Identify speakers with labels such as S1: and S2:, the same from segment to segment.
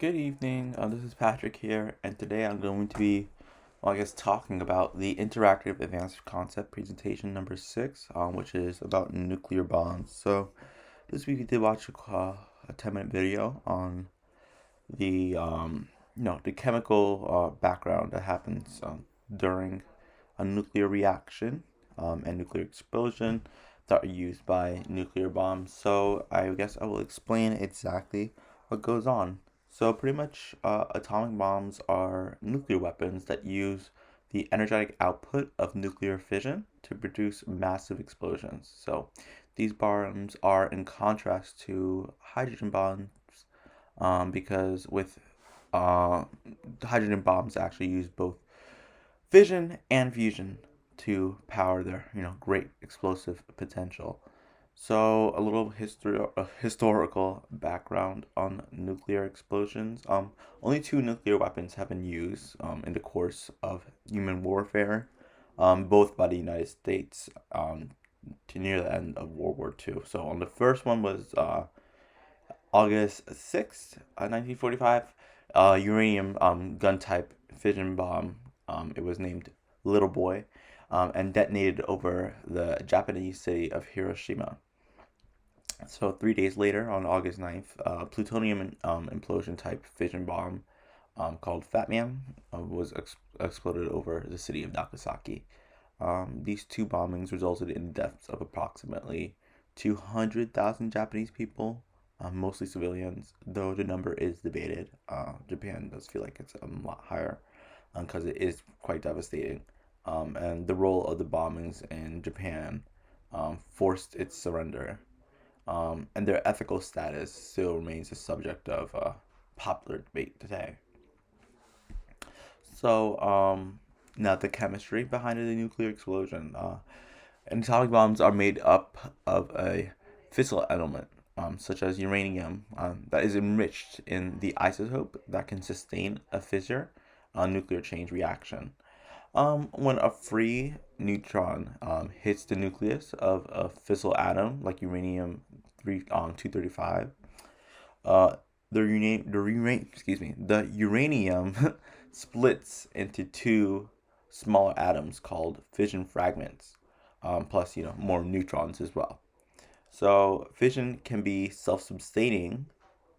S1: Good evening. This is Patrick here, and today I'm going to be, talking about the interactive advanced concept presentation number six, which is about nuclear bombs. So this week we did watch a 10-minute video on the chemical background that happens during a nuclear reaction and nuclear explosion that are used by nuclear bombs. So I guess I will explain exactly what goes on. So pretty much, atomic bombs are nuclear weapons that use the energetic output of nuclear fission to produce massive explosions. So these bombs are in contrast to hydrogen bombs, because with uh, hydrogen bombs actually use both fission and fusion to power their great explosive potential. So a little historical background on nuclear explosions. Only two nuclear weapons have been used in the course of human warfare, both by the United States to near the end of World War II. So on the first one was August 6th, 1945, uranium gun type fission bomb. It was named Little Boy, and detonated over the Japanese city of Hiroshima. So 3 days later, on August 9th, plutonium implosion type fission bomb called Fat Man was exploded over the city of Nagasaki. These two bombings resulted in the deaths of approximately 200,000 Japanese people, mostly civilians, though the number is debated. Japan does feel like it's a lot higher because it is quite devastating. And the role of the bombings in Japan forced its surrender, and their ethical status still remains a subject of popular debate today. So, now the chemistry behind the nuclear explosion. Atomic bombs are made up of a fissile element, such as uranium, that is enriched in the isotope that can sustain a fissure, a nuclear change reaction. When a free neutron hits the nucleus of a fissile atom, like uranium 235, uh, the uranium splits into two smaller atoms called fission fragments, plus more neutrons as well. So fission can be self-sustaining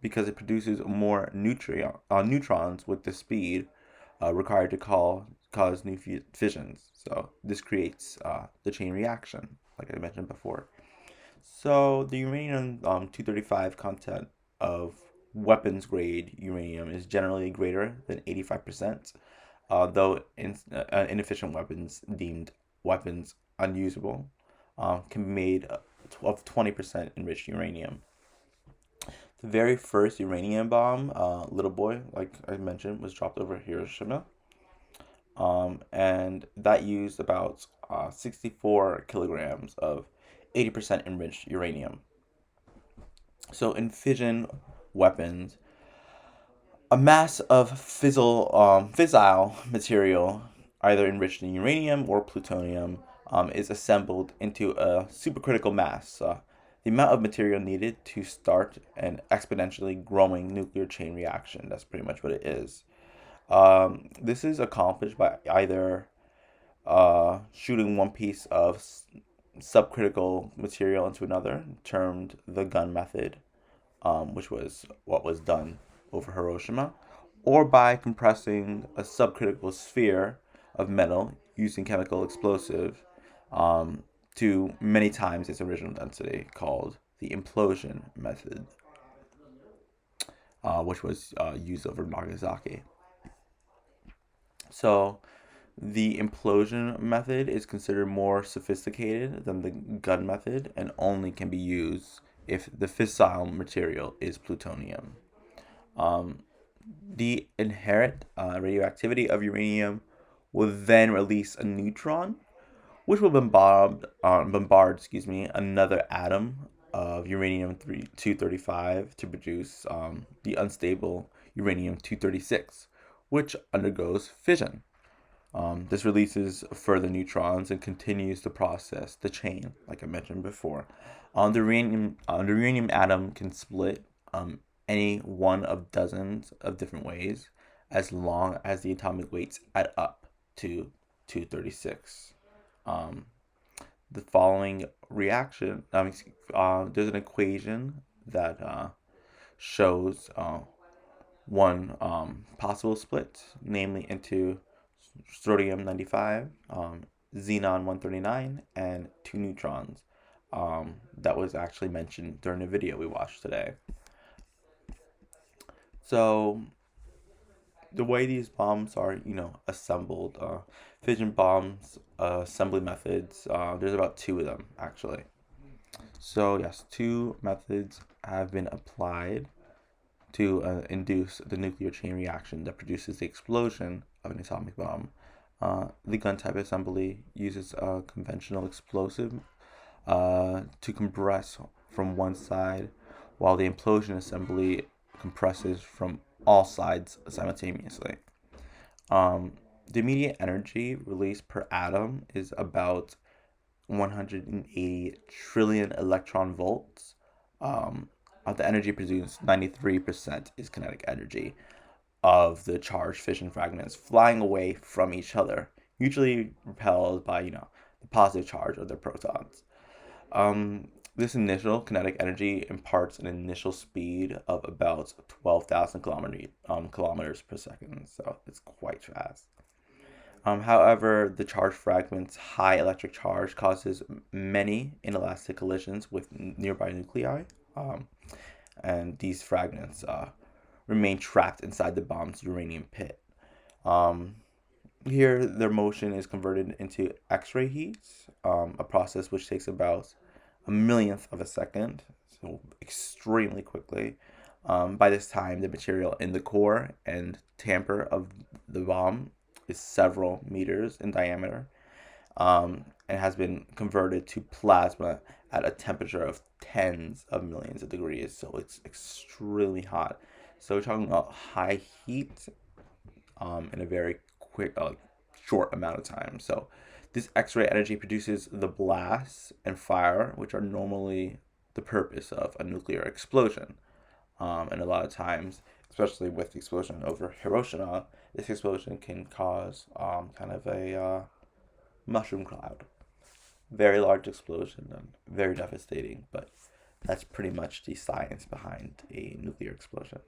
S1: because it produces more neutrons with the speed required to cause new fissions. So this creates the chain reaction, like I mentioned before. So the uranium 235 content of weapons grade uranium is generally greater than 85%, though inefficient weapons deemed weapons unusable can be made of 20% enriched uranium. The very first uranium bomb, Little Boy, like I mentioned, was dropped over Hiroshima, and that used about 64 kilograms of 80% enriched uranium. So in fission weapons, a mass of fissile material, either enriched in uranium or plutonium, is assembled into a supercritical mass. The amount of material needed to start an exponentially growing nuclear chain reaction. That's pretty much what it is. This is accomplished by either shooting one piece of subcritical material into another, termed the gun method, which was what was done over Hiroshima, or by compressing a subcritical sphere of metal using chemical explosive to many times its original density, called the implosion method, which was used over Nagasaki. So the implosion method is considered more sophisticated than the gun method and only can be used if the fissile material is plutonium. Um, the inherent radioactivity of uranium will then release a neutron, which will bombard another atom of uranium 235 to produce the unstable uranium 236, which undergoes fission. This releases further neutrons and continues to process the chain, like I mentioned before. The uranium atom can split any one of dozens of different ways as long as the atomic weights add up to 236. Um, the following reaction, there's an equation that shows one possible split, namely into strontium 95, xenon 139, and two neutrons. That was actually mentioned during the video we watched today. So the way these bombs are, assembled, fission bombs assembly methods. There's about two of them actually. So yes, two methods have been applied to induce the nuclear chain reaction that produces the explosion of an atomic bomb. The gun type assembly uses a conventional explosive to compress from one side, while the implosion assembly compresses from all sides simultaneously. Um, the immediate energy released per atom is about 180 trillion electron volts. Of the energy produced, 93% is kinetic energy of the charged fission fragments flying away from each other, usually repelled by, the positive charge of their protons. This initial kinetic energy imparts an initial speed of about 12,000 kilometers per second, so it's quite fast. However, the charged fragment's high electric charge causes many inelastic collisions with nearby nuclei, um, and these fragments remain trapped inside the bomb's uranium pit. Um, Here, their motion is converted into X-ray heat, a process which takes about a millionth of a second, so extremely quickly. By this time, the material in the core and tamper of the bomb is several meters in diameter, and has been converted to plasma at a temperature of tens of millions of degrees, so it's extremely hot. So we're talking about high heat in a very quick, short amount of time. So this X-ray energy produces the blasts and fire, which are normally the purpose of a nuclear explosion. And a lot of times, especially with the explosion over Hiroshima, this explosion can cause kind of a mushroom cloud. Very large explosion and very devastating, but that's pretty much the science behind a nuclear explosion.